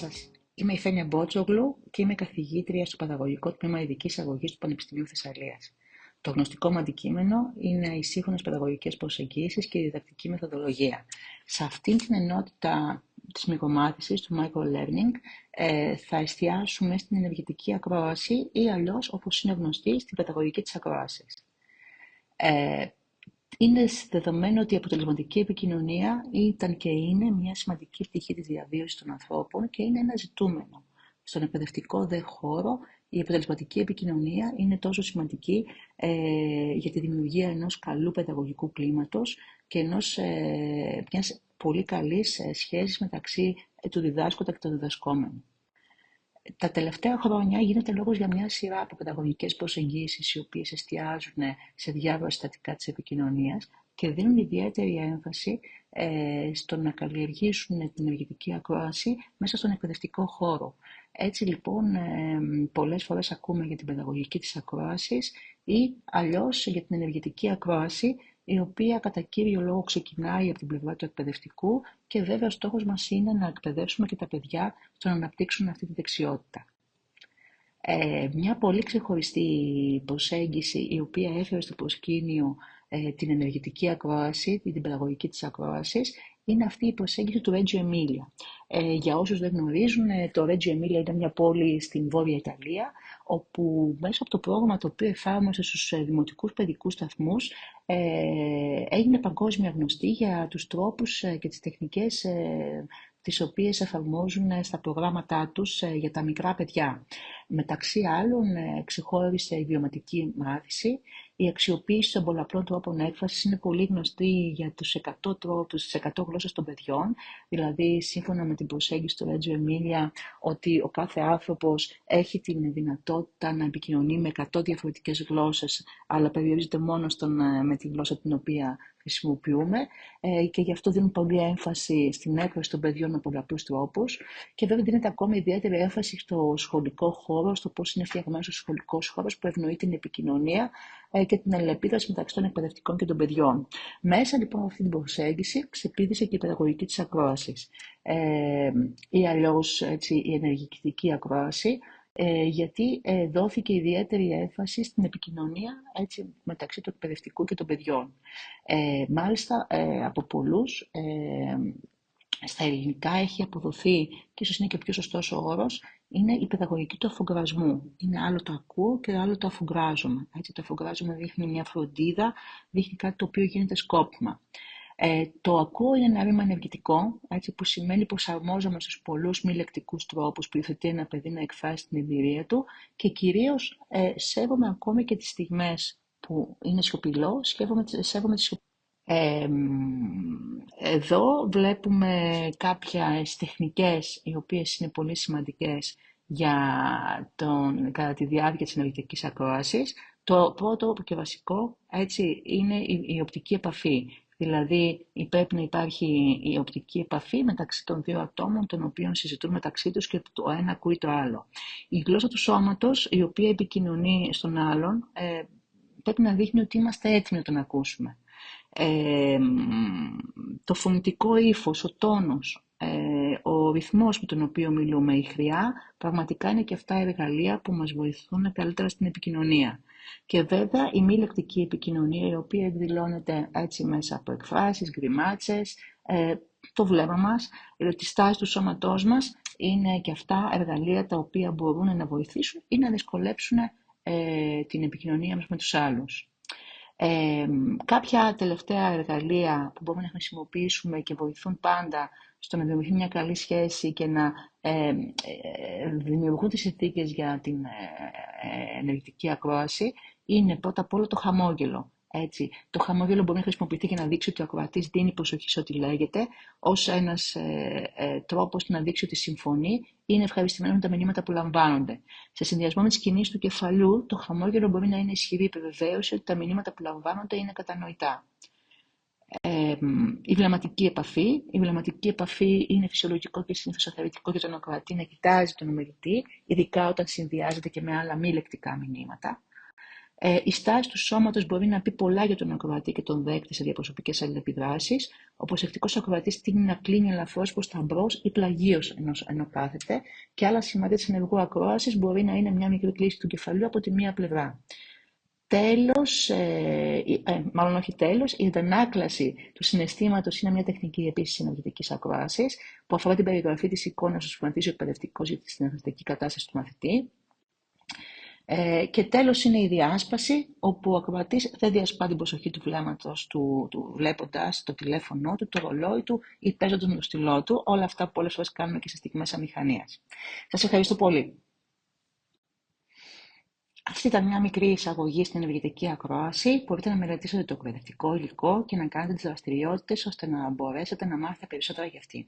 σας. Είμαι η Φένια Μπότσογλου και είμαι καθηγήτρια στο Παιδαγωγικό Τμήμα Ειδικής Αγωγής του Πανεπιστημίου Θεσσαλίας. Το γνωστικό μου αντικείμενο είναι οι σύγχρονες παιδαγωγικές προσεγγίσεις και η διδακτική μεθοδολογία. Σε αυτήν την ενότητα της μυκομάθησης, του microlearning, θα εστιάσουμε στην ενεργητική ακρόαση ή αλλιώς, όπως είναι γνωστή, στην παιδαγωγική της ακρόασης. Είναι δεδομένο ότι η αποτελεσματική επικοινωνία ήταν και είναι μια σημαντική πτυχή της διαβίωσης των ανθρώπων και είναι ένα ζητούμενο. Στον εκπαιδευτικό δε χώρο, η αποτελεσματική επικοινωνία είναι τόσο σημαντική για τη δημιουργία ενός καλού παιδαγωγικού κλίματος και μιας πολύ καλής σχέσης μεταξύ του διδάσκοντα και του διδασκόμενου. Τα τελευταία χρόνια γίνεται λόγος για μια σειρά από παιδαγωγικές προσεγγίσεις οι οποίες εστιάζουν σε διάφορα συστατικά της επικοινωνίας και δίνουν ιδιαίτερη έμφαση στο να καλλιεργήσουν την ενεργητική ακρόαση μέσα στον εκπαιδευτικό χώρο. Έτσι λοιπόν πολλές φορές ακούμε για την παιδαγωγική της ακρόασης ή αλλιώς για την ενεργητική ακρόαση, η οποία κατά κύριο λόγο ξεκινάει από την πλευρά του εκπαιδευτικού και βέβαια ο στόχος μας είναι να εκπαιδεύσουμε και τα παιδιά στο να αναπτύξουν αυτή τη δεξιότητα. Μια πολύ ξεχωριστή προσέγγιση η οποία έφερε στο προσκήνιο την ενεργητική ακρόαση, την παιδαγωγική της ακρόασης, είναι αυτή η προσέγγιση του Reggio Emilia. Για όσους δεν γνωρίζουν, το Reggio Emilia ήταν μια πόλη στην Βόρεια Ιταλία, όπου μέσα από το πρόγραμμα το οποίο εφάρμοσε στους δημοτικούς παιδικούς σταθμούς έγινε παγκόσμια γνωστή για τους τρόπους και τις τεχνικές τις οποίες εφαρμόζουν στα προγράμματά τους για τα μικρά παιδιά. Μεταξύ άλλων, ξεχώρισε η βιωματική μάθηση. Η αξιοποίηση των πολλαπλών τρόπων έκφρασης είναι πολύ γνωστή για τους 100 τρόπους, τις 100 γλώσσες των παιδιών. Δηλαδή, σύμφωνα με την προσέγγιση του Reggio Emilia, ότι ο κάθε άνθρωπος έχει την δυνατότητα να επικοινωνεί με 100 διαφορετικές γλώσσες, αλλά περιορίζεται μόνο με τη γλώσσα την οποία χρησιμοποιούμε και γι' αυτό δίνουν πολύ έμφαση στην έκφραση των παιδιών με πολλαπλούς τρόπους και βέβαια δίνεται ακόμα ιδιαίτερη έμφαση στο σχολικό χώρο, στο πώς είναι φτιαγμένος ο σχολικός χώρος που ευνοεί την επικοινωνία και την αλληλεπίδραση μεταξύ των εκπαιδευτικών και των παιδιών. Μέσα λοιπόν από αυτή την προσέγγιση ξεπήδησε και η παιδαγωγική της ακρόασης ή αλλιώς η ενεργητική ακρόαση, γιατί δόθηκε ιδιαίτερη έμφαση στην επικοινωνία μεταξύ του εκπαιδευτικού και των παιδιών. Μάλιστα από πολλούς στα ελληνικά έχει αποδοθεί, και ίσως είναι και ο πιο σωστός ο όρος, είναι η παιδαγωγική του αφογκρασμού. Είναι άλλο το ακούω και άλλο το αφογκράζομαι. Το αφογκράζομαι δείχνει μια φροντίδα, δείχνει κάτι το οποίο γίνεται σκόπιμα. Το ακούω είναι ένα ρήμα ενεργητικό, που σημαίνει προσαρμόζομαι στους πολλούς μη λεκτικούς τρόπους που υιοθετεί ένα παιδί να εκφράσει την εμπειρία του και κυρίως σέβομαι ακόμη και τις στιγμές που είναι σιωπηλό, σέβομαι τις εδώ βλέπουμε κάποιες τεχνικές οι οποίες είναι πολύ σημαντικές κατά τη διάρκεια της ενεργητικής ακρόασης. Το πρώτο και βασικό είναι η οπτική επαφή. Δηλαδή πρέπει να υπάρχει η οπτική επαφή μεταξύ των δύο ατόμων των οποίων συζητούν μεταξύ τους και το ένα ακούει το άλλο. Η γλώσσα του σώματος η οποία επικοινωνεί στον άλλον πρέπει να δείχνει ότι είμαστε έτοιμοι να τον ακούσουμε. Το φωνητικό ύφος, ο τόνος, ο ρυθμός με τον οποίο μιλούμε, η χρειά, πραγματικά είναι και αυτά εργαλεία που μας βοηθούν καλύτερα στην επικοινωνία. Και βέβαια η μη λεκτική επικοινωνία, η οποία εκδηλώνεται μέσα από εκφράσεις, γκριμάτσες, το βλέμμα μας, τη στάση του σώματός μας, είναι και αυτά εργαλεία τα οποία μπορούν να βοηθήσουν ή να δυσκολέψουν την επικοινωνία μας με τους άλλους. Κάποια τελευταία εργαλεία που μπορούμε να χρησιμοποιήσουμε και βοηθούν πάντα στο να δημιουργεί μια καλή σχέση και να δημιουργούν τις συνθήκες για την ενεργητική ακρόαση είναι πρώτα απ' όλο το χαμόγελο. Το χαμόγελο μπορεί να χρησιμοποιηθεί για να δείξει ότι ο ακροατής δίνει προσοχή σε ό,τι λέγεται, ως ένας τρόπος να δείξει ότι συμφωνεί ή είναι ευχαριστημένο με τα μηνύματα που λαμβάνονται. Σε συνδυασμό με τις κινήσεις του κεφαλιού, το χαμόγελο μπορεί να είναι ισχυρή επιβεβαίωση ότι τα μηνύματα που λαμβάνονται είναι κατανοητά. Η βλεμματική επαφή. Η βλεμματική επαφή είναι φυσιολογικό και συνήθως αθαρρυντικό για τον ακροατή να κοιτάζει τον ομιλητή, ειδικά όταν συνδυάζεται και με άλλα μη λεκτικά μηνύματα. Η στάση του σώματος μπορεί να πει πολλά για τον ακροατή και τον δέκτη σε διαπροσωπικές αλληλεπιδράσεις. Ο προσεκτικός ακροατής τείνει να κλείνει ελαφρώς προς τα μπρος ή πλαγίως ενώ κάθεται, και άλλα σημάδια της ενεργού ακρόασης μπορεί να είναι μια μικρή κλίση του κεφαλιού από τη μία πλευρά. Τέλος, μάλλον όχι τέλος, η αντανάκλαση του συναισθήματος είναι μια τεχνική επίσης συνεργητικής ακρόασης που αφορά την περιγραφή της εικόνας που σχηματίζει ο εκπαιδευτικός για τη συνεργατική κατάσταση του μαθητή. Και τέλος είναι η διάσπαση, όπου ο ακροατής δεν διασπά την προσοχή του βλέμματος του βλέποντας το τηλέφωνο του, το ρολόι του ή παίζοντας με το στυλό του, όλα αυτά που πολλές φορές κάνουμε και σε στιγμές αμηχανίας. Σας ευχαριστώ πολύ. Αυτή ήταν μια μικρή εισαγωγή στην ενεργητική ακρόαση. Μπορείτε να μελετήσετε το εκπαιδευτικό υλικό και να κάνετε τις δραστηριότητες ώστε να μπορέσετε να μάθετε περισσότερα για αυτή.